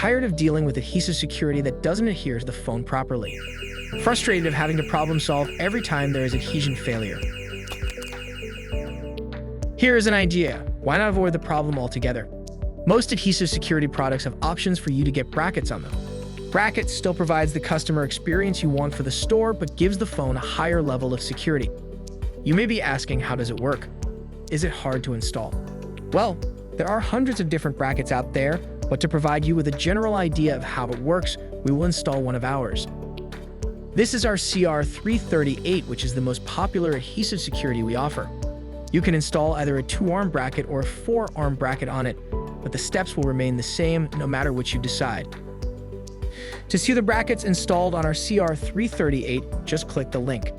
tired of dealing with adhesive security that doesn't adhere to the phone properly? Frustrated of having to problem solve every time there is adhesion failure? Here is an idea. Why not avoid the problem altogether? Most adhesive security products have options for you to get brackets on them. Brackets still provides the customer experience you want for the store, but gives the phone a higher level of security. You may be asking, how does it work? Is it hard to install? Well, there are hundreds of different brackets out there, but to provide you with a general idea of how it works, we will install one of ours. This is our CR338, which is the most popular adhesive security we offer. You can install either a 2-arm bracket or a 4-arm bracket on it, but the steps will remain the same no matter which you decide. To see the brackets installed on our CR338, just click the link.